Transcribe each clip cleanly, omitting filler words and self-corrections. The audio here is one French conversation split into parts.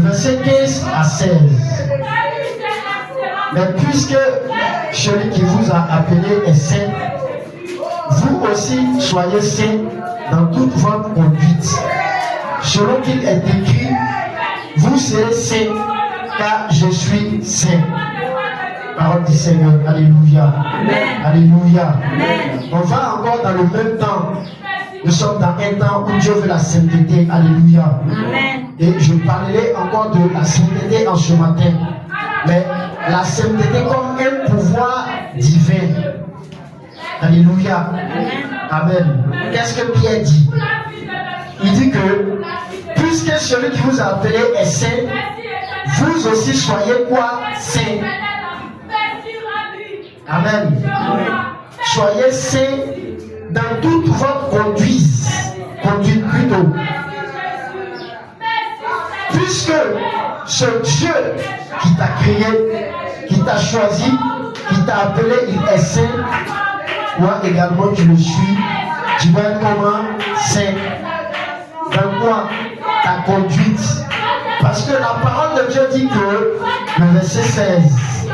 verset 15 à 16. Mais puisque celui qui vous a appelé est saint, vous aussi soyez saints dans toute votre conduite. Selon qu'il est écrit, vous serez saints, car je suis saint. Parole du Seigneur. Alléluia. Amen. Alléluia. Amen. On va encore dans le même temps. Nous sommes dans un temps où Dieu veut la sainteté. Alléluia. Amen. Et je parlerai encore de la sainteté en ce matin. Mais la sainteté comme un pouvoir divin. Alléluia. Amen. Qu'est-ce que Pierre dit? Il dit que puisque celui qui vous a appelé est saint, vous aussi soyez quoi? Saint. Amen. Soyez saints dans toute votre conduite. Conduite plutôt. Puisque ce Dieu qui t'a créé, qui t'a choisi, qui t'a appelé, il est saint, moi également tu le suis, tu vas être comment? Saint. Dans quoi? Ta conduite. Parce que la parole de Dieu dit que, le verset 16,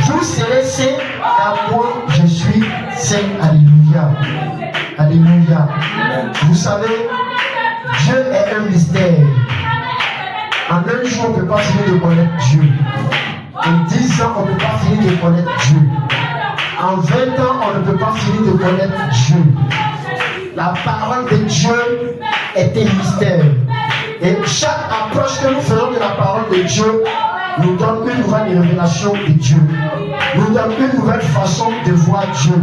vous serez saints, car moi je suis saint. Alléluia. Alléluia. Vous savez, Dieu est un mystère. En un jour, on ne peut pas finir de connaître Dieu. En 10 ans, on ne peut pas finir de connaître Dieu. En 20 ans, on ne peut pas finir de connaître Dieu. La parole de Dieu est un mystère. Et chaque approche que nous faisons de la parole de Dieu nous donne une nouvelle révélation de Dieu. Nous donne une nouvelle façon de voir Dieu.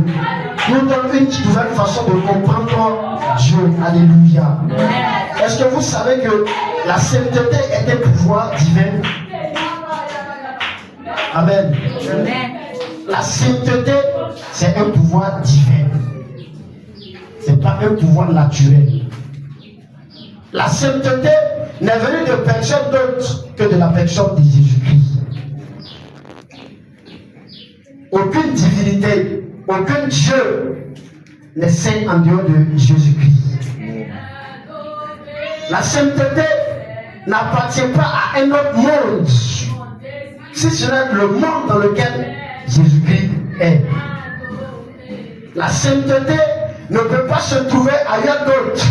Nous donne une nouvelle façon de comprendre Dieu. Alléluia. Est-ce que vous savez que la sainteté est un pouvoir divin? Amen. La sainteté, c'est un pouvoir divin. Ce n'est pas un pouvoir naturel. La sainteté n'est venue de personne d'autre que de la personne de Jésus-Christ. Aucune divinité, aucun Dieu n'est saint en dehors de Jésus-Christ. La sainteté n'appartient pas à un autre monde, si ce n'est le monde dans lequel Jésus-Christ est. La sainteté ne peut pas se trouver ailleurs d'autre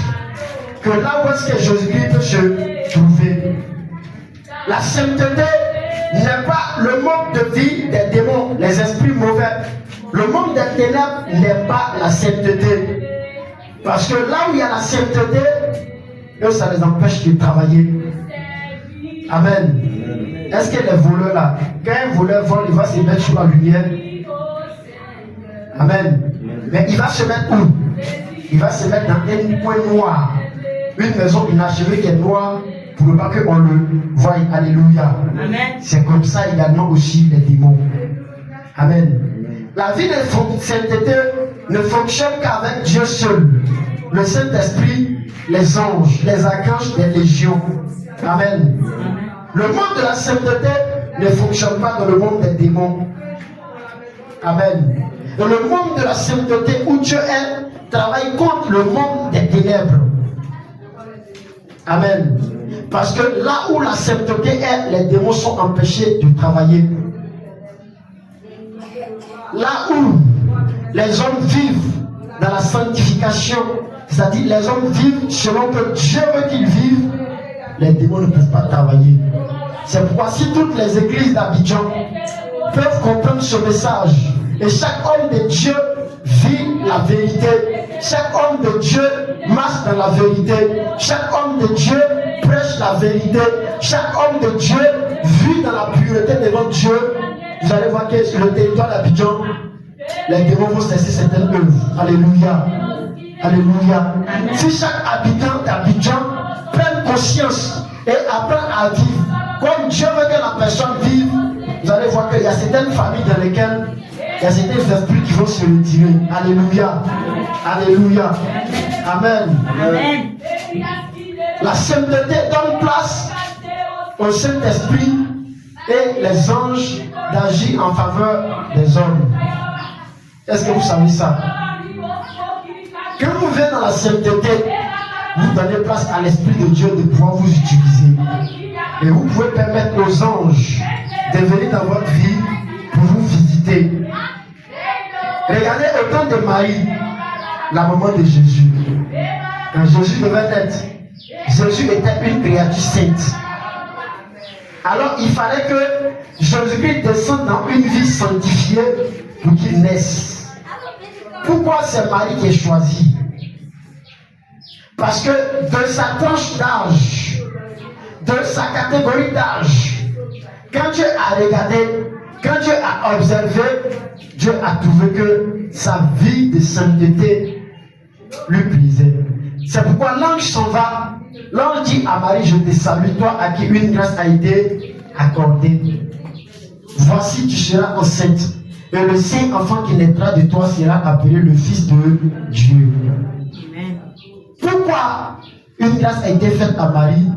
que là où est-ce que Jésus-Christ peut se trouver. La sainteté n'est pas le mode de vie des démons, les esprits mauvais. Le monde des ténèbres n'est pas la sainteté. Parce que là où il y a la sainteté, eux, ça les empêche de travailler. Amen. Est-ce que les voleurs là, quand un voleur vole, il va se mettre sous la lumière? Amen. Mais il va se mettre où? Il va se mettre dans un coin noir. Une maison inachevée qui est noire pour ne pas qu'on le voie. Alléluia. C'est comme ça également aussi les démons. Amen. La vie de sainteté ne fonctionne qu'avec Dieu seul. Le Saint-Esprit, les anges, les archanges, les légions. Amen. Le monde de la sainteté ne fonctionne pas dans le monde des démons. Amen. Dans le monde de la sainteté où Dieu est, travaille contre le monde des ténèbres. Amen. Parce que là où la sainteté est, les démons sont empêchés de travailler. Là où les hommes vivent dans la sanctification, c'est-à-dire les hommes vivent selon que Dieu veut qu'ils vivent, les démons ne peuvent pas travailler. C'est pourquoi si toutes les églises d'Abidjan peuvent comprendre ce message, et chaque homme de Dieu vit la vérité, chaque homme de Dieu marche dans la vérité, chaque homme de Dieu prêche la vérité, chaque homme de Dieu vit dans la pureté devant Dieu, vous allez voir que sur le territoire d'Abidjan, les démons vont cesser certaines œuvres. Alléluia. Alléluia. Si chaque habitant d'Abidjan prenne conscience et apprend à vivre comme Dieu veut que la personne vive, vous allez voir qu'il y a certaines familles dans lesquelles il y a certains esprits qui vont se retirer. Alléluia. Alléluia. Amen. Amen. La sainteté donne place au Saint-Esprit et les anges d'agir en faveur des hommes. Est-ce que vous savez ça? Quand vous venez dans la sainteté, vous donnez place à l'Esprit de Dieu de pouvoir vous utiliser. Et vous pouvez permettre aux anges de venir dans votre vie pour vous visiter. Regardez au temps de Marie, la maman de Jésus. Quand Jésus devait naître, Jésus était une créature sainte. Alors il fallait que Jésus-Christ descende dans une vie sanctifiée pour qu'il naisse. Pourquoi c'est Marie qui est choisie? Parce que de sa tranche d'âge, de sa catégorie d'âge, quand Dieu a regardé, quand Dieu a observé, Dieu a trouvé que sa vie de sainteté lui plaisait. C'est pourquoi l'ange s'en va. L'ange dit à Marie, je te salue, toi à qui une grâce a été accordée. Voici, tu seras enceinte. Et le saint enfant qui naîtra de toi sera appelé le Fils de Dieu. Pourquoi une grâce a été faite à Marie?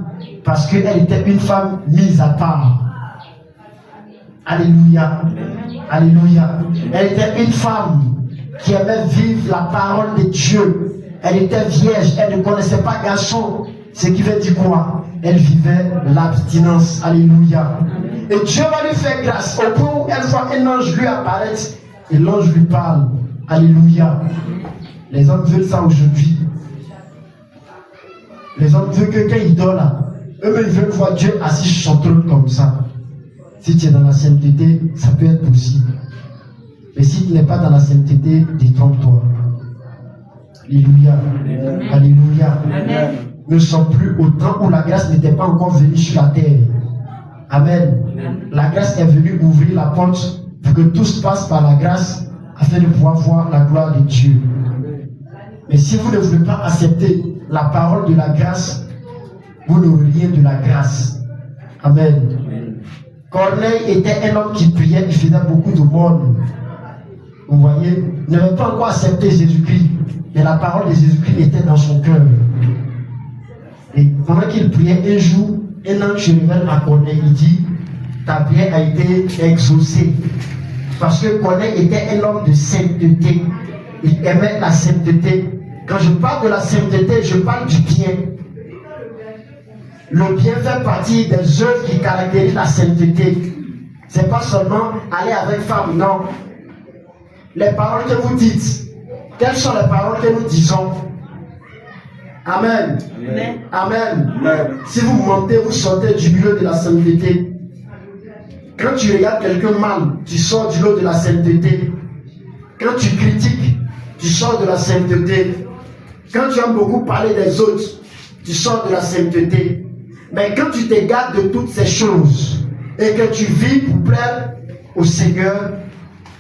Parce qu'elle était une femme mise à part. Alléluia. Alléluia. Elle était une femme qui aimait vivre la parole de Dieu. Elle était vierge, elle ne connaissait pas garçon. Ce qui veut dire quoi? Elle vivait l'abstinence. Alléluia. Et Dieu va lui faire grâce au point où elle voit un ange lui apparaître et l'ange lui parle. Alléluia. Les hommes veulent ça aujourd'hui. Les hommes veulent que quand ils dorment là, eux-mêmes veulent voir Dieu assis sur son trône comme ça. Si tu es dans la sainteté, ça peut être possible. Mais si tu n'es pas dans la sainteté, détrompe-toi. Alléluia. Alléluia. Amen. Nous ne sommes plus au temps où la grâce n'était pas encore venue sur la terre. Amen. La grâce est venue ouvrir la porte pour que tous passent par la grâce afin de pouvoir voir la gloire de Dieu. Mais si vous ne voulez pas accepter la parole de la grâce, vous n'aurez rien de la grâce. Amen. Corneille était un homme qui priait, il faisait beaucoup de monde. Vous voyez, il n'avait pas encore accepté Jésus-Christ, mais la parole de Jésus-Christ était dans son cœur. Et pendant qu'il priait un jour, un ange se révèle à Corneille, il dit, ta prière a été exaucée. Parce que Corneille était un homme de sainteté. Il aimait la sainteté. Quand je parle de la sainteté, je parle du bien. Le bien fait partie des œuvres qui caractérisent la sainteté. Ce n'est pas seulement aller avec femme, non. Les paroles que vous dites, quelles sont les paroles que nous disons? Amen. Amen. Amen. Amen. Si vous mentez, vous sortez du milieu de la sainteté. Quand tu regardes quelqu'un mal, tu sors du lot de la sainteté. Quand tu critiques, tu sors de la sainteté. Quand tu aimes beaucoup parler des autres, tu sors de la sainteté. Mais quand tu te gardes de toutes ces choses et que tu vis pour plaire au Seigneur,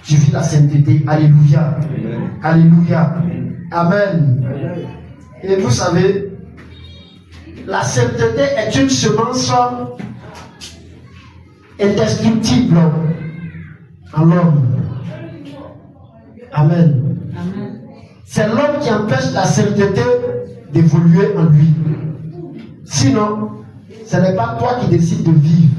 tu vis la sainteté. Alléluia. Amen. Alléluia. Amen. Amen. Et vous savez, la sainteté est une semence indestructible en l'homme. Amen. Amen. C'est l'homme qui empêche la sainteté d'évoluer en lui. Sinon, ce n'est pas toi qui décides de vivre.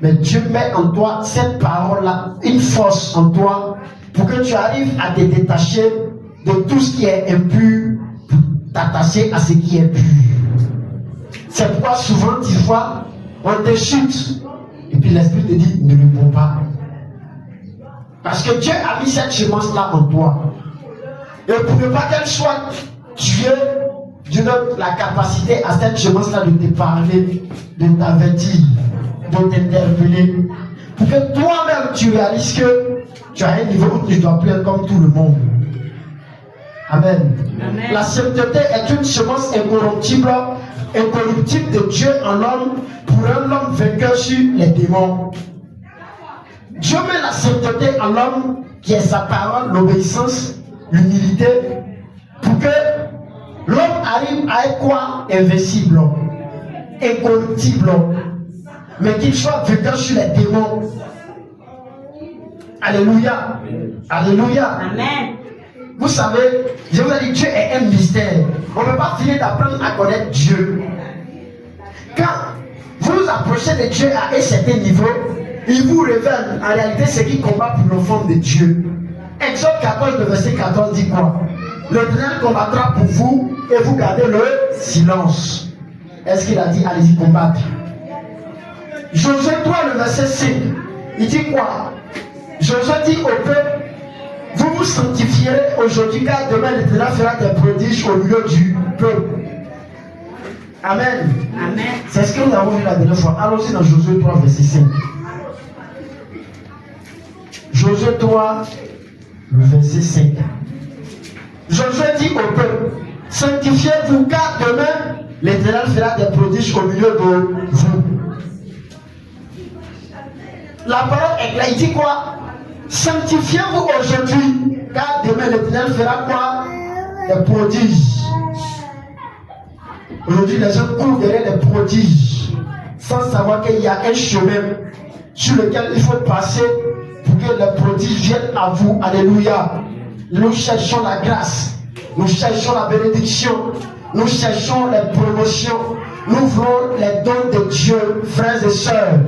Mais Dieu met en toi cette parole-là, une force en toi, pour que tu arrives à te détacher de tout ce qui est impur, pour t'attacher à ce qui est pur. C'est pourquoi souvent tu vois, on te chute, et puis l'Esprit te dit, ne le bois pas. Parce que Dieu a mis cette semence-là en toi. Et pour ne pas qu'elle soit tuée, Dieu donne la capacité à cette semence-là de te parler, de t'avertir, de t'interpeller. Pour que toi-même tu réalises que tu as un niveau où tu dois plus être comme tout le monde. Amen. Amen. La sainteté est une semence incorruptible de Dieu en l'homme pour un homme vainqueur sur les démons. Dieu met la sainteté en l'homme qui est sa parole, l'obéissance, l'humilité, pour que l'homme arrive à être quoi? Invincible, incorruptible, mais qu'il soit vainqueur sur les démons. Alléluia. Alléluia. Amen. Vous savez, je vous ai dit, Dieu est un mystère. On ne peut pas finir d'apprendre à connaître Dieu. Quand vous vous approchez de Dieu à un certain niveau, il vous révèle en réalité ce qui combat pour l'enfant de Dieu. Exode 14, le verset 14 dit quoi? L'Éternel combattra pour vous et vous gardez le silence. Est-ce qu'il a dit allez-y combattre? Josué 3, le verset 5, il dit quoi? Josué dit au peuple, vous vous sanctifierez aujourd'hui car demain l'Éternel fera des prodiges au milieu du peuple. Amen. Amen. C'est ce que nous avons vu la dernière fois. Allons-y dans Josué 3, verset 5. Josué 3, le verset 5. Josué dit au peuple, sanctifiez-vous car demain l'Éternel fera des prodiges au milieu de vous. La parole est là, il dit quoi? Sanctifiez-vous aujourd'hui, car demain l'Éternel fera quoi? Des prodiges. Aujourd'hui, les gens courent derrière des prodiges, sans savoir qu'il y a un chemin sur lequel il faut passer pour que les prodiges viennent à vous. Alléluia. Nous cherchons la grâce, nous cherchons la bénédiction, nous cherchons les promotions, nous voulons les dons de Dieu, frères et sœurs.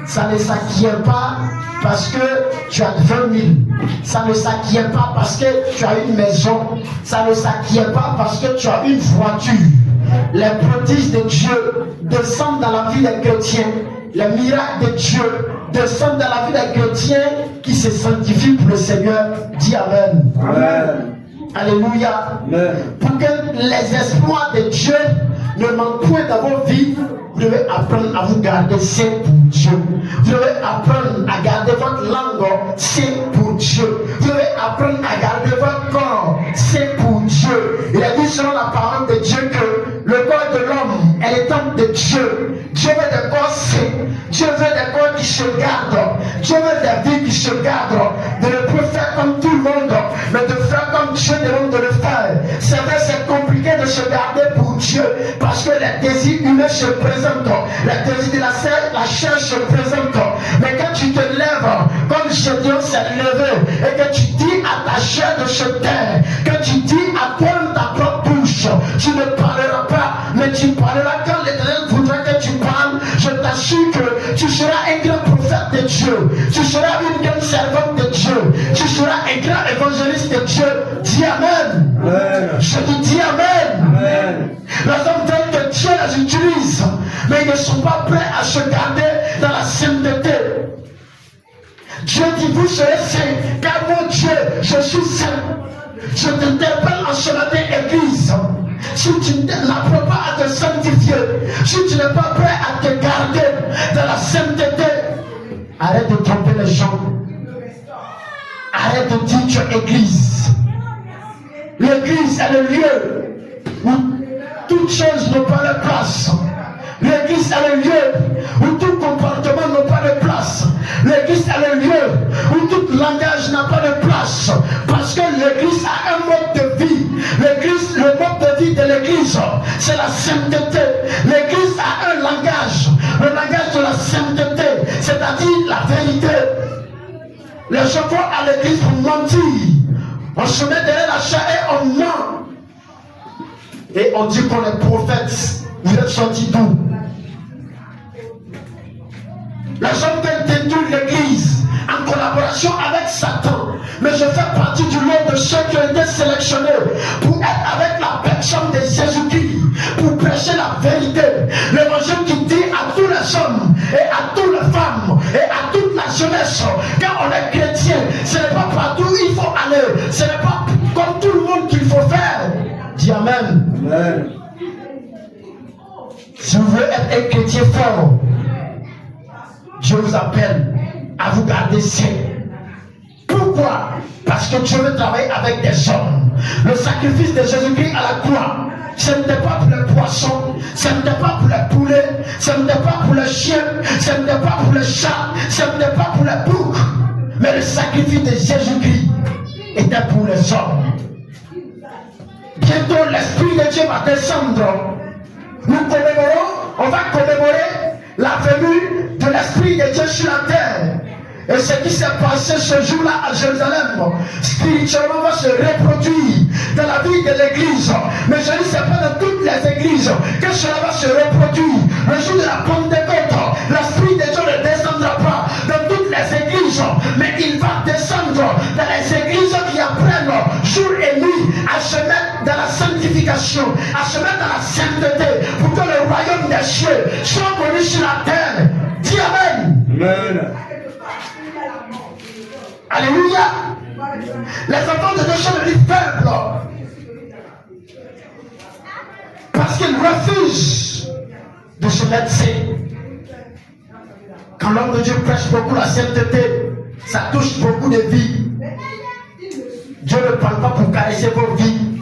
Ça ne s'acquiert pas parce que tu as 20 000. Ça ne s'acquiert pas parce que tu as une maison. Ça ne s'acquiert pas parce que tu as une voiture. Les prodiges de Dieu descendent dans la vie des chrétiens. Les miracles de Dieu descendent dans la vie des chrétiens qui se sanctifient pour le Seigneur. Dis Amen. Amen. Alléluia. Amen. Pour que les exploits de Dieu ne manquent point dans vos vies, vous devez apprendre à vous garder saint pour Dieu. Vous devez apprendre à garder votre langue saint pour Dieu. Vous devez apprendre à garder votre corps saint pour Dieu. Il a dit selon la parole de Dieu que le corps de l'homme est le temple de Dieu. Dieu veut des corps saints. Dieu veut des corps qui se gardent. Dieu veut des vies qui se gardent. De ne plus faire comme tout le monde, mais de faire comme Dieu demande de le faire. C'est vrai, c'est compliqué de se garder pour Dieu parce que les désirs humains se présentent. Les désirs de la chair se présentent. Mais quand tu te lèves, comme Gédéon s'est levé, et que tu dis à ta chair de se taire, quand tu dis à toi ta propre bouche, tu ne parleras pas, mais tu parleras quand l'Éternel voudra que tu parles. Je t'assure que tu seras un grand prophète de Dieu, tu seras une grande servante de Dieu, tu seras un grand évangéliste de Dieu. Dis Amen. Amen. Je te dis Amen. Amen. Les hommes veulent que Dieu les utilise, mais ils ne sont pas prêts à se garder dans la sainteté. Dieu dit, vous serez saints, car mon Dieu, je suis saint. Je t'interpelle en ce matin, Église. Si tu n'apprends pas à te sanctifier, si tu n'es pas prêt à te garder dans la sainteté, arrête de tromper les gens. Arrête de dire tu es Église. L'église est le lieu où toutes choses n'ont pas de place. L'église est le lieu où tout comportement n'a pas de place. L'église est le lieu où tout langage n'a pas de place. Parce que l'église a un mode de vie. L'église, le mode de vie de l'église, c'est la sainteté. L'église a un langage. Le langage de la sainteté, c'est-à-dire la vérité. Les gens vont à l'église pour mentir. On se met derrière la chair et on ment. Et on dit qu'on est prophète. Vous êtes sortis d'où? Les gens veulent détruire l'église en collaboration avec Satan. Mais je fais partie du lot de ceux qui ont été sélectionnés pour être avec la personne de Jésus-Christ, pour prêcher la vérité. L'évangile qui dit à tous les hommes et à toutes les femmes et à toute la jeunesse, quand on est chrétien, ce n'est pas partout où il faut aller. Ce n'est pas comme tout le monde qu'il faut faire. Dis Amen. Amen. Si vous voulez être un chrétien fort, Dieu vous appelle à vous garder saint. Pourquoi? Parce que Dieu veut travailler avec des hommes. Le sacrifice de Jésus-Christ à la croix, ce n'était pas pour les poissons, ce n'était pas pour les poulets, ce n'était pas pour les chiens, ce n'était pas pour les chats, ce n'était pas pour les boucs. Mais le sacrifice de Jésus-Christ était pour les hommes. Bientôt l'Esprit de Dieu va descendre. Nous commémorons, on va commémorer la venue de l'Esprit de Dieu sur la terre. Et ce qui s'est passé ce jour-là à Jérusalem, spirituellement va se reproduire dans la vie de l'église. Mais je dis, ce n'est pas dans toutes les églises que cela va se reproduire. Le jour de la Pentecôte, l'Esprit de Dieu ne descendra pas dans toutes les églises, mais il va descendre dans les églises qui apprennent jour et nuit à se mettre dans la sanctification, à se mettre dans la sainteté, pour que le royaume des cieux soit connu sur la terre. Dis Amen. Amen. Alléluia. Les enfants de Dieu sont devenus faibles parce qu'ils refusent de se mettre saint. Quand l'homme de Dieu prêche beaucoup la sainteté, ça touche beaucoup de vies. Dieu ne parle pas pour caresser vos vies.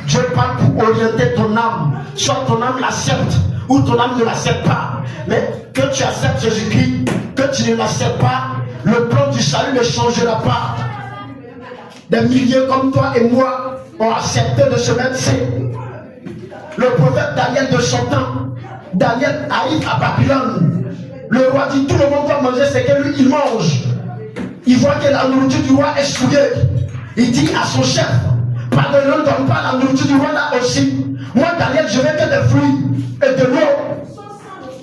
Dieu parle pour orienter ton âme. Soit ton âme l'accepte ou ton âme ne l'accepte pas. Mais que tu acceptes Jésus-Christ, que tu ne l'acceptes pas, le plan du salut ne changera pas. Des milliers comme toi et moi ont accepté de se mettre saint. Le prophète Daniel de son temps, Daniel arrive à Babylone. Le roi dit tout le monde va manger ce que lui il mange. Il voit que la nourriture du roi est souillée. Il dit à son chef, pardon, ne donne pas la nourriture du roi là aussi. Moi Daniel, je veux que des fruits et de l'eau.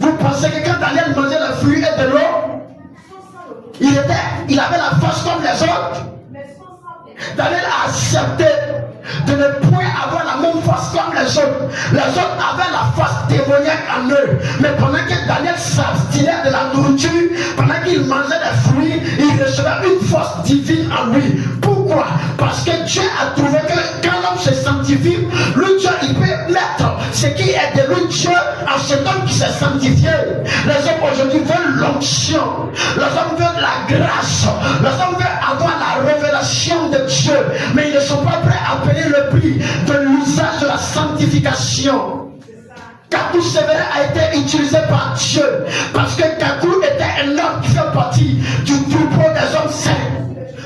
Vous pensez que quand Daniel mangeait les fruits et de l'eau, il avait la force comme les autres? Daniel a accepté de ne point avoir la même force comme les autres. Les autres avaient la force démoniaque en eux. Mais pendant que Daniel s'abstinait de la nourriture, pendant qu'il mangeait des fruits, il recevait une force divine en lui. Pourquoi? Parce que Dieu a trouvé que quand l'homme se sanctifie, lui Dieu il peut mettre ce qui est de lui Dieu en cet homme qui s'est sanctifié. Les hommes aujourd'hui veulent l'onction. Les hommes veulent la grâce. Les hommes veulent avoir la révélation de Dieu. Mais ils ne sont pas prêts à payer le prix de l'usage de la sanctification. Kakou Sévérin a été utilisé par Dieu parce que Kakou était un homme qui fait partie du troupeau des hommes saints.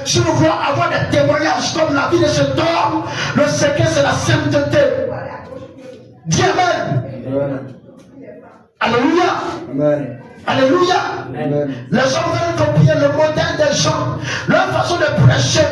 Si nous voulons avoir des témoignages comme la vie de cet homme, le secret c'est la sainteté. Dis Amen. Amen. Alléluia. Amen. Alléluia. Amen. Les gens veulent copier le modèle des gens, leur façon de prêcher.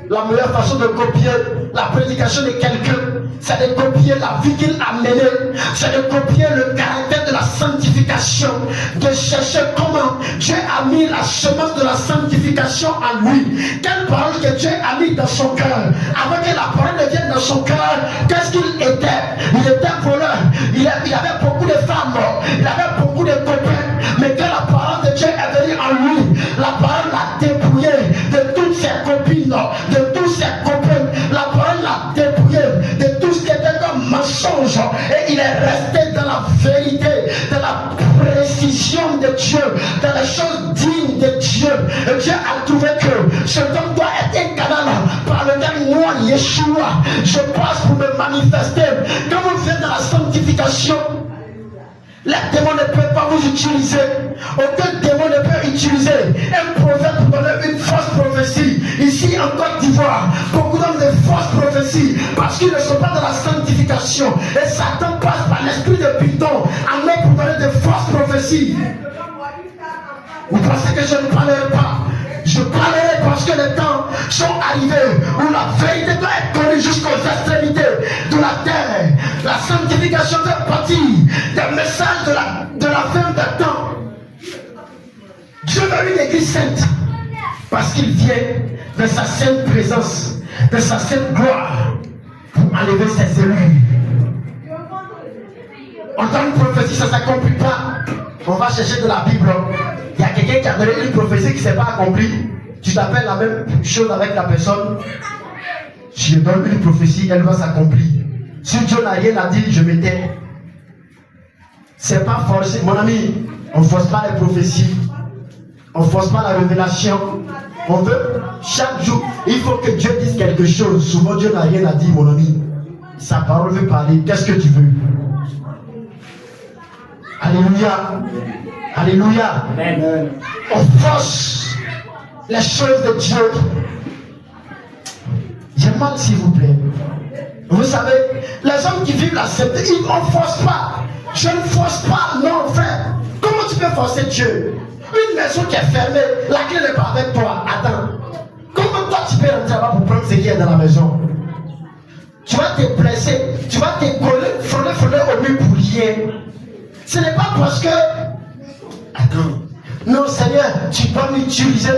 La meilleure façon de copier la prédication de quelqu'un, c'est de copier la vie qu'il a menée, c'est de copier le caractère de la sanctification, de chercher comment Dieu a mis la semence de la sanctification en lui. Quelle parole que Dieu a mis dans son cœur. Avant que la parole ne vienne dans son cœur, qu'est-ce qu'il était? Il était voleur, il avait beaucoup de femmes, il avait beaucoup de copains, mais quand la parole de Dieu est venue en lui, la parole l'a dépouillé de toutes ses copines, de tous ses copains. La parole l'a dépouillé de tout ce qui était comme mensonge, et il est resté dans la vérité, dans la précision de Dieu, dans les choses dignes de Dieu. Et Dieu a trouvé que cet homme doit être un canal par lequel moi, Yeshua, je passe pour me manifester. Quand vous faites dans la sanctification, les démons ne peuvent pas vous utiliser. Aucun démon ne peut utiliser un prophète pour donner une fausse prophétie. Ici en Côte d'Ivoire, beaucoup d'hommes de fausses prophéties parce qu'ils ne sont pas dans la sanctification. Et Satan passe par l'esprit de Python en eux pour donner de fausses prophéties. Vous pensez que je ne parlerai pas? Je parlerai parce que les temps sont arrivés où la vérité doit être connue jusqu'aux extrémités de la terre. La sanctification fait partie des messages de la fin des temps. Dieu veut une église sainte parce qu'il vient de sa sainte présence, de sa sainte gloire pour enlever ses élus. On donne une prophétie, ça ne s'accomplit pas. On va chercher de la Bible. Il y a quelqu'un qui a donné une prophétie qui ne s'est pas accomplie. Tu t'appelles la même chose avec la personne. Je donne une prophétie, elle va s'accomplir. Si Dieu n'a rien à dire, je me tais. C'est pas forcé. Mon ami, on ne force pas les prophéties. On ne force pas la révélation. On veut chaque jour. Il faut que Dieu dise quelque chose. Souvent Dieu n'a rien à dire, mon ami. Sa parole veut parler. Qu'est-ce que tu veux? Alléluia. Alléluia. Amen. On force les choses de Dieu. J'ai mal, s'il vous plaît. Vous savez, les hommes qui vivent la sainteté, ils ne forcent pas. Je ne force pas, non, frère. Comment tu peux forcer Dieu? Une maison qui est fermée, la clé n'est pas avec toi. Attends. Comment toi tu peux rentrer là-bas pour prendre ce qui est dans la maison? Tu vas te blesser, tu vas te coller, frôler au mur pour rien. Ce n'est pas parce que... Attends. Non, Seigneur, tu peux m'utiliser.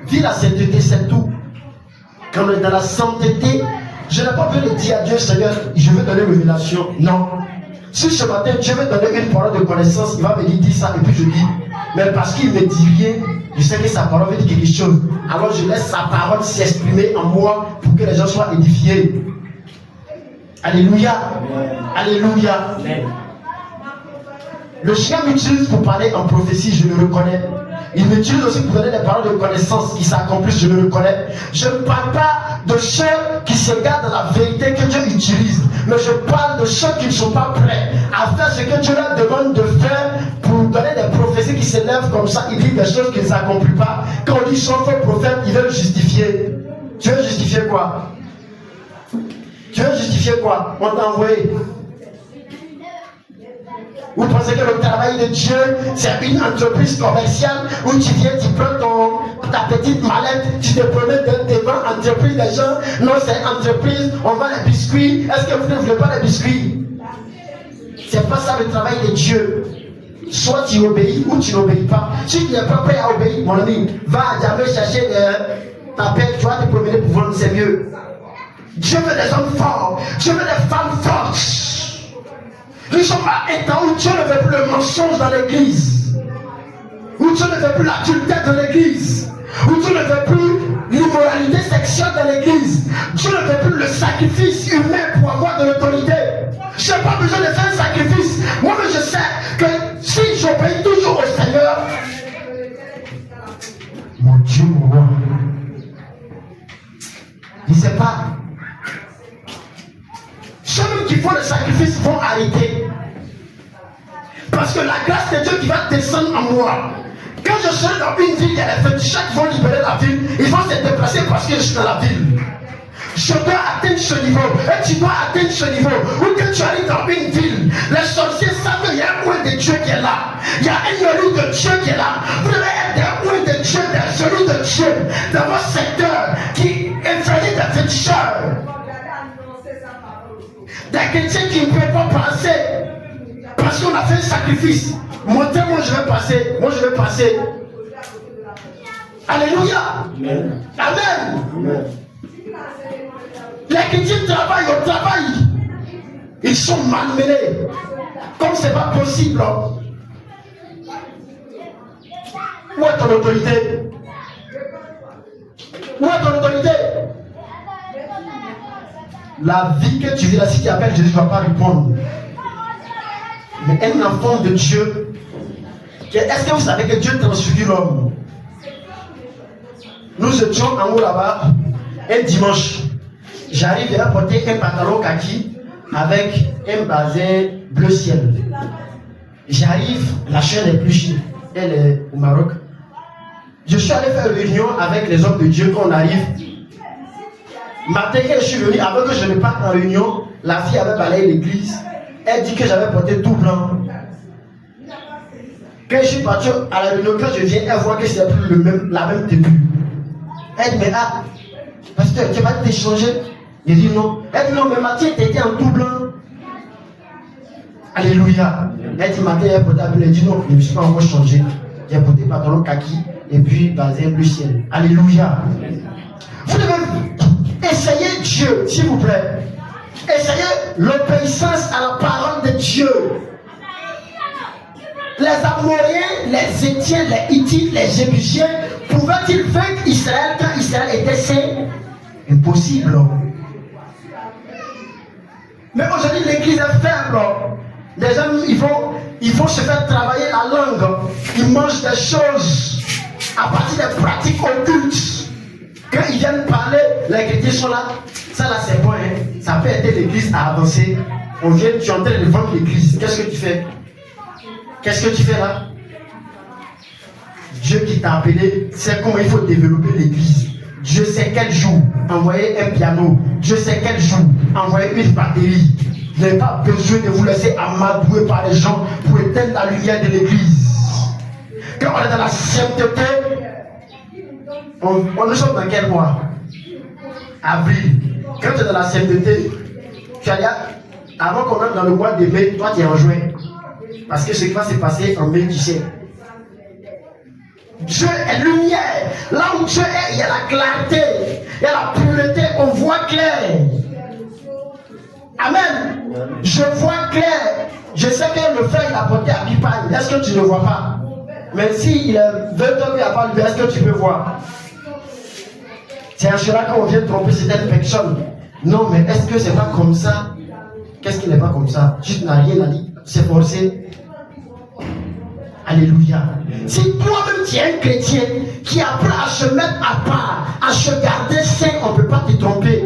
Vis la sainteté, c'est tout. Quand on est dans la sainteté, je n'ai pas besoin de dire à Dieu, Seigneur, je veux donner une révélation. Non. Si ce matin Dieu veut donner une parole de connaissance, il va me dire dis ça, et puis je dis, mais parce qu'il ne me dit rien, je sais que sa parole veut dire quelque chose. Alors je laisse sa parole s'exprimer en moi pour que les gens soient édifiés. Alléluia. Alléluia. Le chien m'utilise pour parler en prophétie, je le reconnais. Il m'utilise aussi pour donner des paroles de connaissance qui s'accomplissent, je le reconnais. Je ne parle pas de ceux qui se gardent dans la vérité que Dieu utilise, mais je parle de ceux qui ne sont pas prêts à faire ce que Dieu leur demande de faire pour donner des prophéties qui s'élèvent comme ça. Ils disent des choses qu'ils ne s'accomplissent pas. Quand on dit sont faux prophètes, ils veulent justifier. Tu veux justifier quoi? Tu veux justifier quoi? On t'a envoyé. Vous pensez que le travail de Dieu, c'est une entreprise commerciale où tu viens, tu prends ta petite mallette, tu te promènes devant l'entreprise des gens. Non, c'est entreprise, on vend les biscuits. Est-ce que vous ne voulez pas les biscuits? C'est pas ça le travail de Dieu. Soit tu obéis ou tu n'obéis pas. Si tu n'es pas prêt à obéir, mon ami, va à jamais chercher ta pelle, tu vas te promener pour vendre, c'est mieux. Dieu veut des hommes forts, Dieu veut des femmes fortes. Nous sommes à un temps où Dieu ne veut plus le mensonge dans l'église, où Dieu ne veut plus l'adultère dans l'église, où Dieu ne veut plus l'immoralité sexuelle dans l'église. Dieu ne veut plus le sacrifice humain pour avoir de l'autorité. Je n'ai pas besoin de faire un sacrifice. Moi-même je sais que si j'obéis toujours au Seigneur, mon Dieu, mon roi, il ne sait pas. Ceux qui font le sacrifice vont arrêter. Parce que la grâce de Dieu qui va descendre en moi. Quand je serai dans une ville, il y a les féticheurs qui vont libérer la ville. Ils vont se déplacer parce que je suis dans la ville. Je dois atteindre ce niveau. Et tu dois atteindre ce niveau. Où que tu arrives dans une ville, les sorciers savent qu'il y a un oint de Dieu qui est là. Il y a un genoux de Dieu qui est là. Vous devez être des oints de Dieu, des genoux de Dieu dans votre secteur qui effraient des féticheurs. Des chrétiens qui ne peuvent pas passer parce qu'on a fait un sacrifice. Moi je vais passer. Moi je vais passer. Alléluia. Amen. Amen. Les chrétiens travaillent au travail. Ils sont malmenés. Comme c'est pas possible. Où est ton autorité? Où est ton autorité? La vie que tu vis là, si tu appelles Jésus, tu ne vas pas répondre. Mais un enfant de Dieu, est-ce que vous savez que Dieu transfigure l'homme? Nous étions en haut là-bas, un dimanche. J'arrive à porter un pantalon kaki avec un bazin bleu ciel. J'arrive, la chaîne est plus chère, elle est au Maroc. Je suis allé faire une réunion avec les hommes de Dieu quand on arrive. Matin, quand je suis venu, avant que je ne parte en réunion, la fille avait balayé l'église. Elle dit que j'avais porté tout blanc. Quand je suis parti à la réunion, quand je viens, elle voit que c'est plus la même tenue. Elle dit, mais ah, pasteur, tu vas t'échanger? Je dis non. Elle dit non, mais Mathieu, tu étais en tout blanc. Alléluia. Elle dit, Mathieu, elle porté elle dit non, je ne me suis pas encore changé. J'ai porté pantalon kaki et puis bazin bleu ciel. Alléluia. Vous devez essayer Dieu, s'il vous plaît. Essayez l'obéissance à la parole de Dieu. Les Amoréens, les Étiens, les Hittites, les Jébusiens, pouvaient-ils vaincre Israël quand Israël était saint? Impossible. Mais aujourd'hui, l'église est faible. Les gens, ils vont se faire travailler la langue. Ils mangent des choses à partir des pratiques occultes. Quand ils viennent parler, les chrétiens sont là. Ça là, c'est bon, hein? Ça peut aider l'église à avancer. On vient, tu es en train de vendre l'église. Qu'est-ce que tu fais? Qu'est-ce que tu fais là? Dieu qui t'a appelé sait comment il faut développer l'église. Dieu sait quel jour envoyer un piano. Dieu sait quel jour envoyer une batterie. Vous n'avez pas besoin de vous laisser amadouer par les gens pour éteindre la lumière de l'église. Quand on est dans la sainteté, nous sommes dans quel mois? Avril. Quand tu es dans la sainteté, tu allais, avant qu'on entre dans le mois de mai, toi tu es en juin. Parce que ce qui va se passer en mai, tu sais. Dieu est lumière. Là où Dieu est, il y a la clarté, il y a la pureté, on voit clair. Amen. Je vois clair. Je sais que le frère il a porté à Bipagne. Est-ce que tu ne vois pas? Mais s'il a 20 ans qu'il n'a pas levé, est-ce que tu peux voir? C'est en général quand on vient tromper certaines personnes. Non, mais est-ce que c'est pas comme ça? Qu'est-ce qui n'est pas comme ça? Tu n'as rien à dire. C'est forcé. Alléluia. Si toi-même tu es un chrétien qui apprend à se mettre à part, à se garder saint, on ne peut pas te tromper.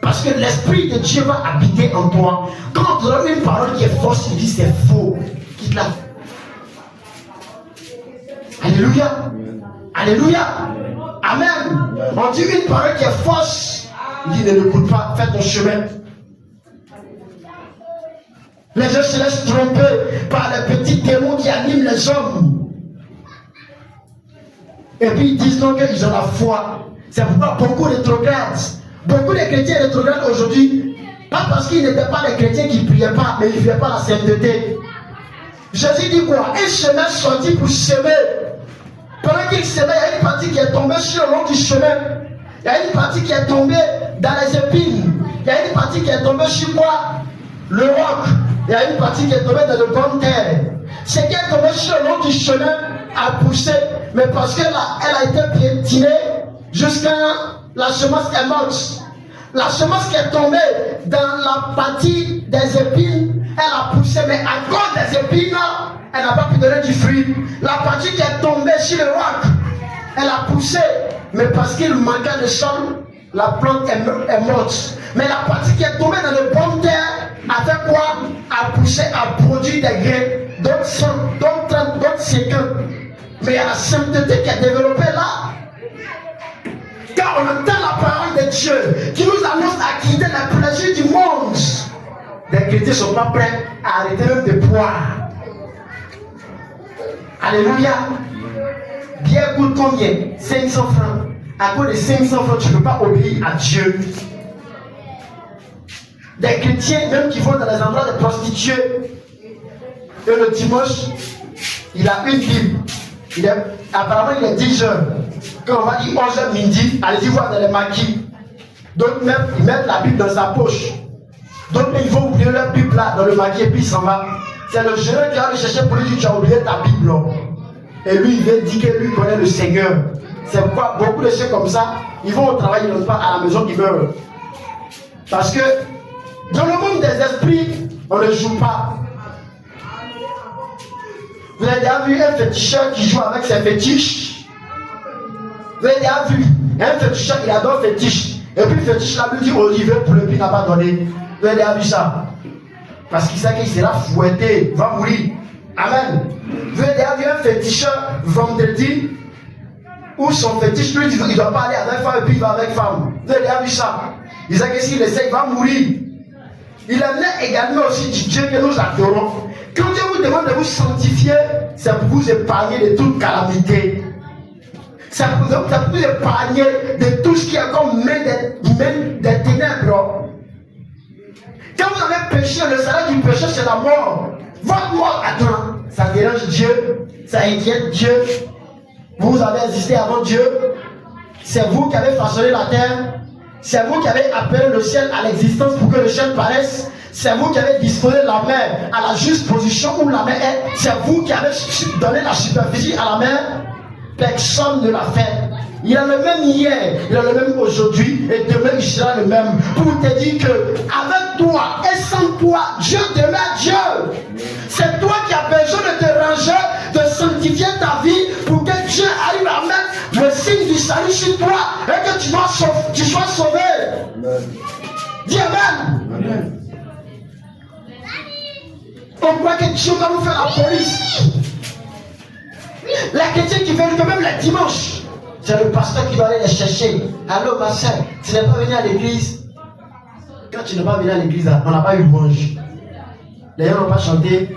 Parce que l'Esprit de Dieu va habiter en toi. Quand on a une parole qui est fausse, il dit c'est faux. Quitte-la. Alléluia. Alléluia. Amen. On dit une parole qui est fausse. Il dit ne l'écoute pas, fais ton chemin. Les gens se laissent tromper par les petits démons qui animent les hommes. Et puis ils disent donc qu'ils ont la foi. C'est pourquoi beaucoup rétrogrades. Beaucoup de chrétiens rétrogrades aujourd'hui. Pas parce qu'ils n'étaient pas des chrétiens qui ne priaient pas, mais ils ne vivaient pas la sainteté. Jésus dit quoi? Un chemin sorti pour semer. Pendant qu'il semait, il y a une partie qui est tombée sur le long du chemin. Il y a une partie qui est tombée dans les épines. Il y a une partie qui est tombée sur quoi? Le roc. Il y a une partie qui est tombée dans le bonne terre. Ce qui est tombé sur le long du chemin a poussé. Mais parce qu'elle a été piétinée jusqu'à la semence est morte. La semence qui est tombée dans la partie des épines, elle a poussé. Mais à cause des épines, elle n'a pas pu donner du fruit. La partie qui est tombée sur le roc, elle a poussé. Mais parce qu'il manquait de sol, la plante est morte. Mais la partie qui est tombée dans le bon terre a fait quoi? A poussé, a produit des grains, d'autres 100, d'autres 30, d'autres 50. Mais il y a la sainteté qui est développée là. Quand on entend la parole de Dieu qui nous annonce à quitter les plaisirs du monde, les chrétiens ne sont pas prêts à arrêter même de boire. Alléluia. Bien coûte combien? 500 francs. À cause de 500 francs, tu ne peux pas obéir à Dieu. Des chrétiens, même qui vont dans les endroits de prostituées, et le dimanche, il a une Bible. Apparemment, il est 10 heures. Quand on va dire 11 heures midi, allez-y voir dans les maquis. D'autres même, ils mettent la Bible dans sa poche. D'autres, ils vont oublier leur Bible là, dans le maquis, et puis ils s'en vont. C'est le jeune qui va aller chercher pour lui dire tu as oublié ta Bible. Et lui, il vient dire que lui connaît le Seigneur. C'est pourquoi beaucoup de gens comme ça, ils vont au travail, ils ne vont pas à la maison, ils meurent. Parce que dans le monde des esprits, on ne joue pas. Vous avez déjà vu un féticheur qui joue avec ses fétiches? Vous avez déjà vu un féticheur qui adore fétiche. Et puis le fétiche là lui dit Olivier pour le prix n'a pas donné. Vous avez déjà vu ça? Parce qu'il sait qu'il sera fouetté, va mourir. Amen. Vous avez déjà vu un féticheur vendredi où son fétiche lui dit qu'il ne doit pas aller avec femme et puis il va avec femme. Vous avez déjà vu ça? Il sait que s'il essaie, il va mourir. Il aimait également aussi du Dieu que nous adorons. Quand Dieu vous demande de vous sanctifier, c'est pour vous épargner de toute calamité. C'est pour vous épargner de tout ce qui est comme main des ténèbres. Quand vous avez péché, le salaire du péché c'est la mort. Votre mort, attends, ça dérange Dieu, ça inquiète Dieu. Vous avez existé avant Dieu. C'est vous qui avez façonné la terre. C'est vous qui avez appelé le ciel à l'existence pour que le ciel paraisse. C'est vous qui avez disposé la mer à la juste position où la mer est. C'est vous qui avez donné la superficie à la mer. Personne ne l'a fait. Il a le même hier, il a le même aujourd'hui et demain il sera le même. Pour te dire que avec toi et sans toi, Dieu demeure Dieu. C'est toi qui as besoin de te ranger, de sanctifier ta vie pour que Dieu arrive à mettre le signe du salut sur toi et que tu sois sauvé. Amen. Dis Amen. Amen. On croit que Dieu va nous faire la police. Les chrétiens qui viennent quand même les dimanches, c'est le pasteur qui va aller les chercher. Allô ma soeur, tu n'es pas venu à l'église? Quand tu n'es pas venu à l'église, on n'a pas eu louange. Les gens n'ont pas chanté.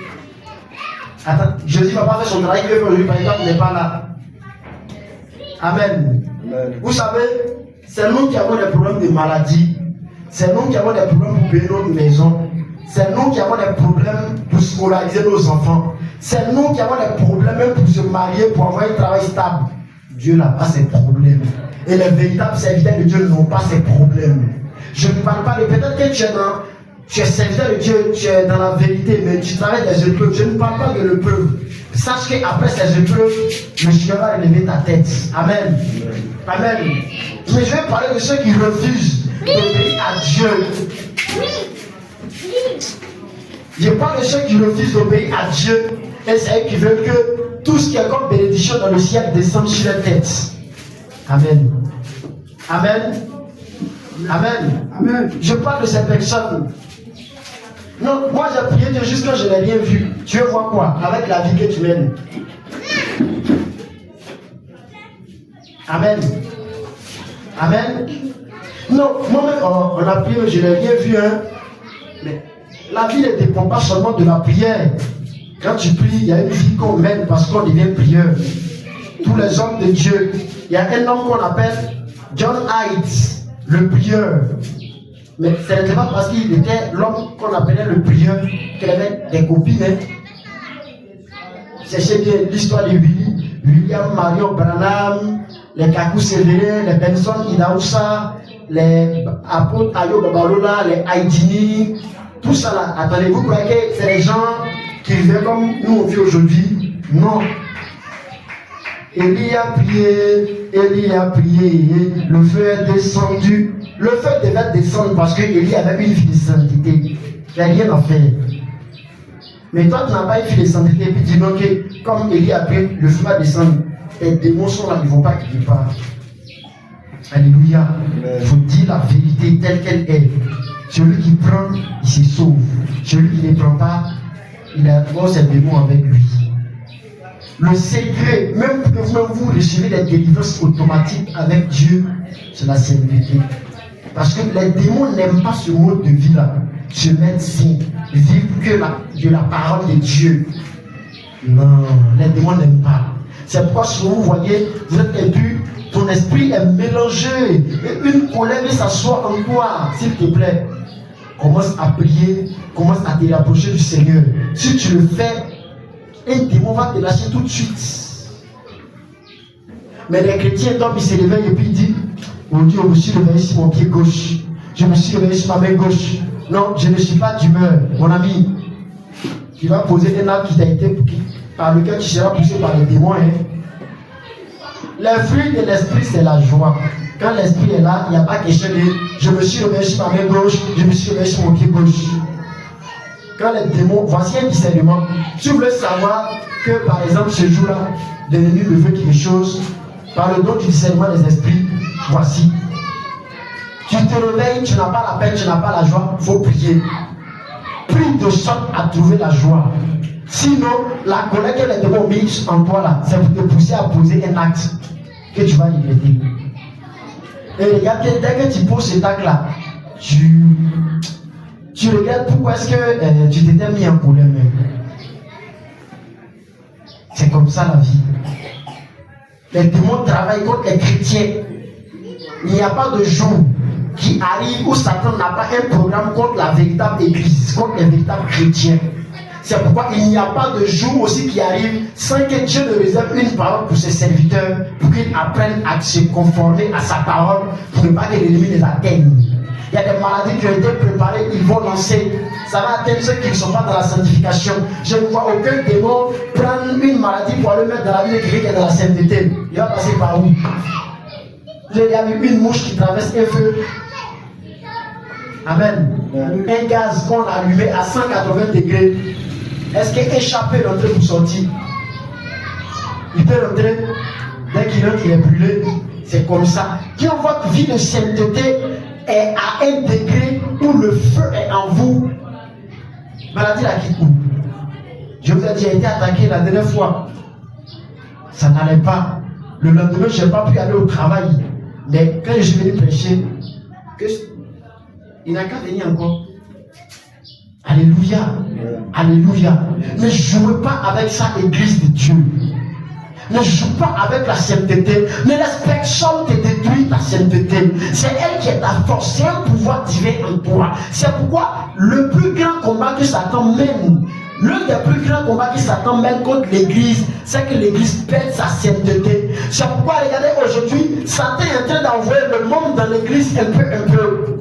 Attends, Jésus ne va pas faire son travail que aujourd'hui, par exemple, n'est pas là. Amen. Amen. Vous savez, c'est nous qui avons des problèmes de maladie. C'est nous qui avons des problèmes pour payer notre maison. C'est nous qui avons des problèmes pour scolariser nos enfants. C'est nous qui avons des problèmes même pour se marier, pour avoir un travail stable. Dieu n'a pas ces problèmes. Et les véritables serviteurs de Dieu n'ont pas ces problèmes. Je ne parle pas de peut-être que tu es Tu es serviteur de Dieu, tu es dans la vérité, mais tu travailles des épreuves. Je ne parle pas de l'épreuve. Sache qu'après ces épreuves, le Seigneur va relever ta tête. Amen. Amen. Mais je vais parler de ceux qui refusent d'obéir à Dieu. Je parle de ceux qui refusent d'obéir à Dieu et c'est eux qui veulent que tout ce qui est comme bénédiction dans le ciel descende sur leur tête. Amen. Amen. Amen. Amen. Je parle de ces personnes. Non, moi j'ai prié Dieu jusqu'à je n'ai rien vu. Tu veux voir quoi? Avec la vie que tu mènes. Amen. Amen. Non, moi-même, on a prié, je n'ai rien vu. Hein. Mais la vie ne dépend pas seulement de la prière. Quand tu pries, il y a une vie qu'on mène parce qu'on devient prieur. Tous les hommes de Dieu. Il y a un homme qu'on appelle John Heights, le prieur. Mais ce n'était pas parce qu'il était l'homme qu'on appelait le prieur qu'il avait des copines. Hein. C'est bien l'histoire de William Marion Branham, les Kakou Sévérin, les Benson Idaoussa, les apôtres Ayo Babalola, les Haïdini, tout ça là. Attendez, vous croyez que c'est les gens qui vivaient comme nous on vit aujourd'hui? Non. Élie a prié, le feu est descendu. Le feu devait descendre parce que Élie avait une vie de sainteté. Il n'y a rien à faire. Mais toi, tu n'as pas une vie de sainteté et puis tu dis non, que comme Élie a prié, le feu va descendre. Les démons sont là, ils ne vont pas quelque part. Alléluia. Il faut dire la vérité telle qu'elle est. Celui qui prend, il se sauve. Celui qui ne prend pas, il a ses démons avec lui. Le secret, même que vous recevez des délivrances automatiques avec Dieu, c'est la sainteté. Parce que les démons n'aiment pas ce mode de vie-là. Se mettre saint, vivre que de la parole de Dieu. Non, les démons n'aiment pas. C'est pourquoi si vous voyez, vous êtes impur, ton esprit est mélangé. Et une colère vient s'asseoir en toi, s'il te plaît. Commence à prier, commence à te rapprocher du Seigneur. Si tu le fais, un démon va te lâcher tout de suite. Mais les chrétiens dorment, ils se réveillent et puis ils disent, oh Dieu, je me suis réveillé sur mon pied gauche. Je me suis réveillé sur ma main gauche. Non, je ne suis pas d'humeur. Mon ami, tu vas poser un acte qui t'a été par lequel tu seras poussé par les démons. Hein. Les fruits de l'esprit, c'est la joie. Quand l'esprit est là, il n'y a pas question de je me suis réveillé sur ma main gauche, je me suis réveillé sur mon pied gauche. Quand les démons, voici un discernement. Si vous voulez savoir que par exemple ce jour-là, l'ennemi me veut quelque chose, par le don du discernement des esprits, voici. Tu te réveilles, tu n'as pas la peine, tu n'as pas la joie, il faut prier. Prie de sorte à trouver la joie. Sinon, la colère que les démons mettent en toi là, c'est pour te pousser à poser un acte que tu vas regretter. Et regarde, dès que tu poses cet acte là, tu regardes pourquoi est-ce que tu t'étais mis en colère même. C'est comme ça la vie. Les démons travaillent contre les chrétiens. Il n'y a pas de jour qui arrive où Satan n'a pas un programme contre la véritable église, contre les véritables chrétiens. C'est pourquoi il n'y a pas de jour aussi qui arrive sans que Dieu ne réserve une parole pour ses serviteurs, pour qu'ils apprennent à se conformer à sa parole, pour ne pas que l'ennemi les atteigne. Il y a des maladies qui ont été préparées, ils vont lancer. Ça va atteindre ceux qui ne sont pas dans la sanctification. Je ne vois aucun démon prendre une maladie pour aller mettre dans la vie de quelqu'un qui est dans la sainteté. Il va passer par où? Il y a eu une mouche qui traverse un feu. Amen. Un gaz qu'on a allumé à 180 degrés. Est-ce qu'il est échappé d'entrer pour sortir? Il peut rentrer. Dès qu'il rentre, il est brûlé. C'est comme ça. Quand votre vie de sainteté est à un degré où le feu est en vous, maladie la quitte où? Je vous ai dit, j'ai été attaqué la dernière fois. Ça n'allait pas. Le lendemain, je n'ai pas pu aller au travail. Mais quand je suis venu prêcher, il n'a qu'à venir encore. Alléluia. Alléluia. Ne jouez pas avec ça, église de Dieu. Ne joue pas avec la sainteté. Ne laisse personne te détruire ta sainteté. C'est elle qui est ta force. C'est un pouvoir divin en toi. C'est pourquoi le plus grand combat que Satan mène, l'un des plus grands combats que Satan mène contre l'église, c'est que l'église perd sa sainteté. C'est pourquoi, regardez, aujourd'hui, Satan est en train d'envoyer le monde dans l'église un peu.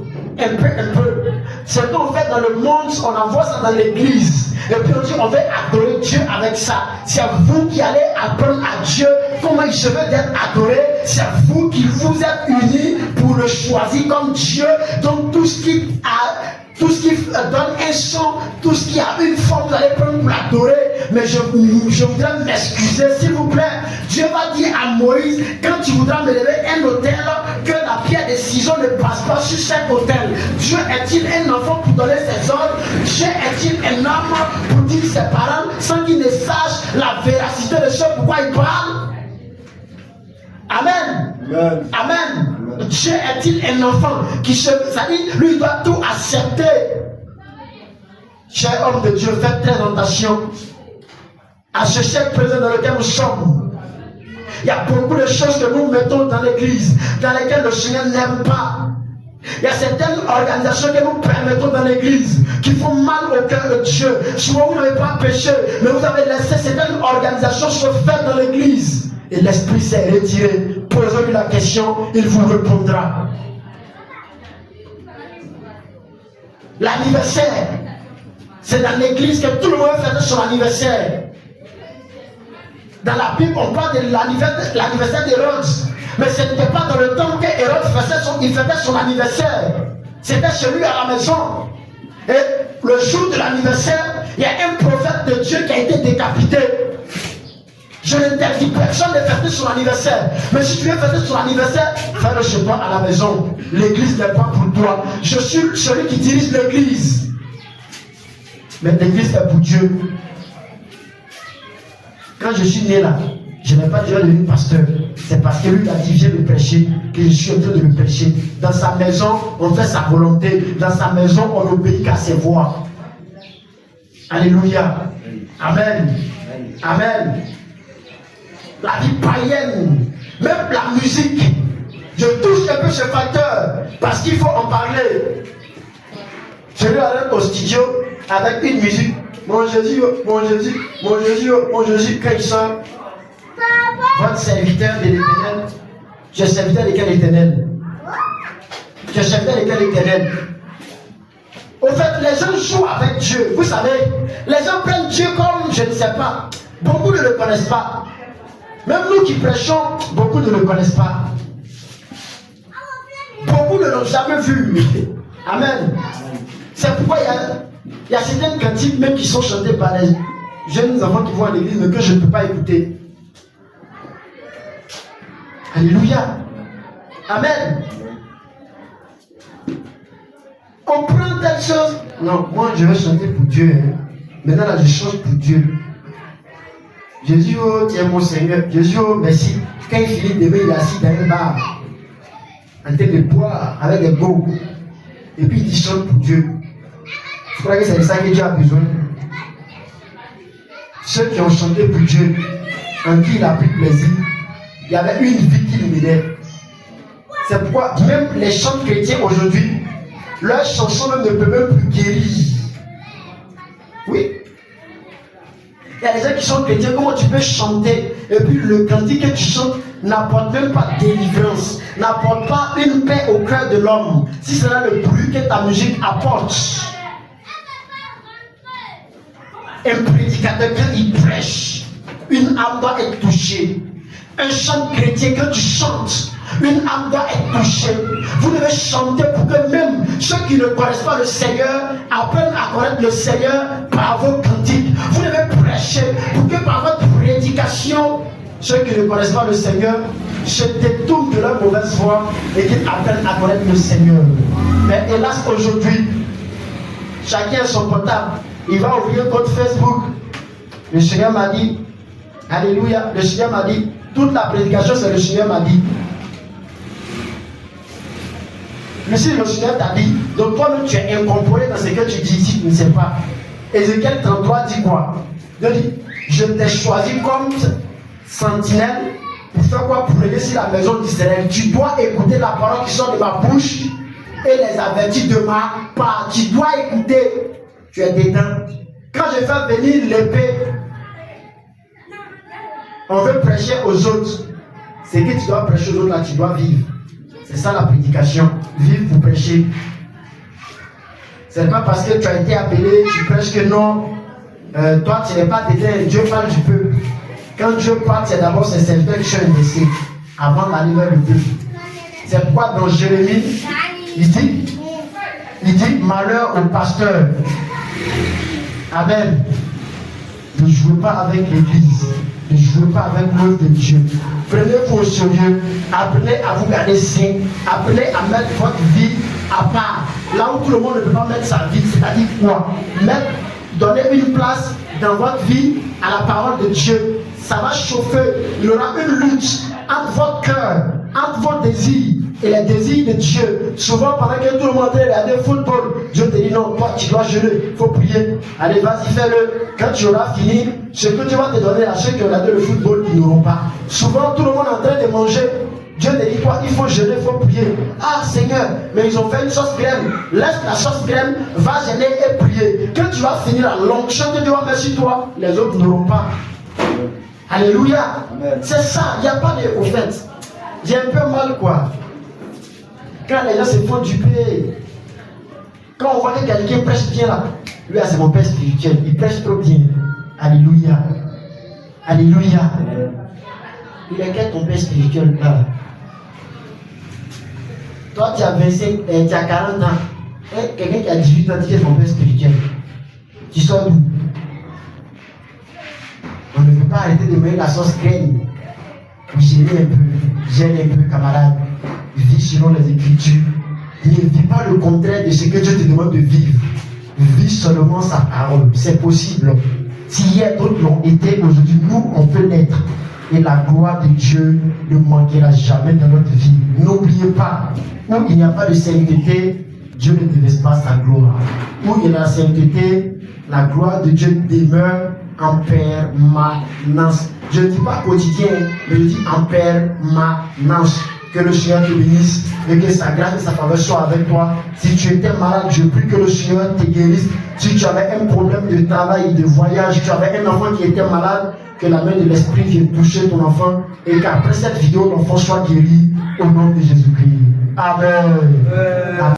Ce qu'on fait dans le monde, on envoie ça dans l'église. Et puis on dit, on veut adorer Dieu avec ça. C'est vous qui allez apprendre à Dieu comment il se veut d'être adoré. C'est vous qui vous êtes unis pour le choisir comme Dieu. Donc tout ce qui donne un son, tout ce qui a une forme, vous allez prendre pour l'adorer. Mais je voudrais m'excuser, s'il vous plaît. Dieu va dire à Moïse, quand tu voudras me lever un autel, que la pierre des ciseaux ne passe pas sur cet autel. Dieu est-il un enfant pour donner ses ordres? Dieu est-il un homme pour dire ses paroles sans qu'il ne sache la véracité de ce pourquoi il parle? Amen. Amen. Amen. Dieu est-il un enfant qui se... C'est-à-dire, lui, il doit tout accepter. Cher homme de Dieu, faites très attention à ce siècle présent dans lequel nous sommes. Il y a beaucoup de choses que nous mettons dans l'église, dans lesquelles le Seigneur n'aime pas. Il y a certaines organisations que nous permettons dans l'église qui font mal au cœur de Dieu. Souvent vous n'avez pas péché, mais vous avez laissé certaines organisations se faire dans l'église. Et l'esprit s'est retiré. Posez-lui la question, il vous répondra. L'anniversaire, c'est dans l'église que tout le monde fête son anniversaire. Dans la Bible, on parle de l'anniversaire d'Hérode. Mais ce n'était pas dans le temps qu'Hérode fêtait son anniversaire. C'était chez lui à la maison. Et le jour de l'anniversaire, il y a un prophète de Dieu qui a été décapité. Je n'interdis personne de fêter son anniversaire. Mais si tu veux fêter son anniversaire, fais-le chez toi à la maison. L'église n'est pas pour toi. Je suis celui qui dirige l'église. Mais l'église est pour Dieu. Quand je suis né là, je n'ai pas déjà devenu pasteur. C'est parce que lui a dit, viens me prêcher, que je suis en train de me prêcher. Dans sa maison, on fait sa volonté. Dans sa maison, on n'obéit qu'à ses voix. Alléluia. Amen. Amen. La vie païenne, même la musique. Je touche un peu ce facteur parce qu'il faut en parler. Je lui arrive au studio avec une musique. Mon Jésus, mon Jésus, mon Jésus, mon Jésus, quand il sort, votre serviteur de l'Éternel, je suis serviteur de quel Éternel? Je suis serviteur de quel Éternel? Au fait, les gens jouent avec Dieu. Vous savez, les gens prennent Dieu comme, je ne sais pas. Beaucoup ne le connaissent pas. Même nous qui prêchons, beaucoup ne le connaissent pas. Beaucoup ne l'ont jamais vu. Amen. C'est pourquoi il y a certaines cantiques même qui sont chantées par les jeunes enfants qui vont à l'église, mais que je ne peux pas écouter. Alléluia. Amen. On prend telle chose. Non, moi je vais chanter pour Dieu. Maintenant là, je chante pour Dieu. Jésus, oh, tiens mon Seigneur. Jésus, oh, merci. Quand il finit demain, il est assis dans un bar, en train de boire avec des beaux. Et puis il dit chante pour Dieu. Je crois que c'est ça que Dieu a besoin. Ceux qui ont chanté pour Dieu, en qui il a pris plaisir, il y avait une vie qu'il menait. C'est pourquoi même les chants chrétiens aujourd'hui, leurs chansons ne peuvent même plus guérir. Oui. Il y a des gens qui sont chrétiens, comment tu peux chanter et puis le cantique que tu chantes n'apporte même pas de délivrance, n'apporte pas une paix au cœur de l'homme. Si c'est là le bruit que ta musique apporte. Un prédicateur, quand il prêche, une âme doit être touchée. Un chant chrétien, quand tu chantes, une âme doit être touchée. Vous devez chanter pour que même ceux qui ne connaissent pas le Seigneur apprennent à connaître le Seigneur par vos cantiques. Vous devez prêcher pour que par votre prédication, ceux qui ne connaissent pas le Seigneur se détournent de leur mauvaise voie et qu'ils apprennent à connaître le Seigneur. Mais hélas, aujourd'hui, chacun a son portable. Il va ouvrir votre Facebook. Le Seigneur m'a dit, alléluia, le Seigneur m'a dit, toute la prédication, c'est le Seigneur m'a dit. Mais si le Seigneur t'a dit, donc toi-même tu es incorporé dans ce que tu dis ici, tu ne sais pas. Ézéchiel 33 dit quoi? Il dit, je t'ai choisi comme sentinelle pour faire quoi? Pour veiller sur la maison d'Israël. Tu dois écouter la parole qui sort de ma bouche et les avertir de ma part. Tu dois écouter. Tu es dedans. Quand je fais venir l'épée, on veut prêcher aux autres. C'est que tu dois prêcher aux autres là, tu dois vivre. C'est ça la prédication. Vivre pour prêcher. C'est pas parce que tu as été appelé, tu prêches que non. Toi, tu n'es pas dedans. Dieu parle du peuple. Quand Dieu parle, c'est d'abord ses serviteurs qui sont laissés avant d'aller vers le peuple. C'est pourquoi dans Jérémie, il dit malheur au pasteur. Amen. Ne jouez pas avec l'église. Ne jouez pas avec l'œuvre de Dieu. Prenez-vous au sérieux. Appelez à vous garder saint. Appelez à mettre votre vie à part. Là où tout le monde ne peut pas mettre sa vie, c'est-à-dire quoi? Donnez une place dans votre vie à la parole de Dieu. Ça va chauffer. Il y aura une lutte entre votre cœur, entre vos désirs et les désirs de Dieu. Souvent, pendant que tout le monde regarde le football, Dieu te dit non, toi tu dois jeûner, il faut prier. Allez, vas-y, fais-le. Quand tu auras fini, ce que Dieu va te donner à ceux qui regardent le football, ils n'auront pas. Souvent, tout le monde est en train de manger. Dieu te dit, toi, il faut jeûner, il faut prier. Ah, Seigneur, mais ils ont fait une sauce crème. Laisse la sauce crème, va jeûner et prier. Quand tu vas finir à l'onction que Dieu va mettre sur toi, les autres n'auront pas. Alléluia. C'est ça, il n'y a pas de au fait. J'ai un peu mal, quoi. Quand les gens se font duper, quand on voit que quelqu'un prêche bien là, lui, c'est mon père spirituel, il prêche trop bien. Alléluia. Alléluia. Il est quel ton père spirituel là? Toi, tu as 25, tu as 40 ans. Et quelqu'un qui a 18 ans, tu es mon père spirituel. Tu sors d'où? On ne peut pas arrêter de mettre la sauce crème. Gêne un peu, camarade. Vis selon les Écritures. Ne vis pas le contraire de ce que Dieu te demande de vivre. Vis seulement sa parole. C'est possible. Si hier d'autres l'ont été, aujourd'hui, nous, on peut l'être. Et la gloire de Dieu ne manquera jamais dans notre vie. N'oubliez pas, où il n'y a pas de sainteté, Dieu ne déverse pas sa gloire. Où il y a la sainteté, la gloire de Dieu demeure en permanence. Je ne dis pas quotidien, mais je dis en permanence. Que le Seigneur te bénisse et que sa grâce et sa faveur soient avec toi. Si tu étais malade, je prie que le Seigneur te guérisse. Si tu avais un problème de travail, de voyage, tu avais un enfant qui était malade, que la main de l'Esprit vienne toucher ton enfant et qu'après cette vidéo, l'enfant soit guéri au nom de Jésus-Christ. Amen.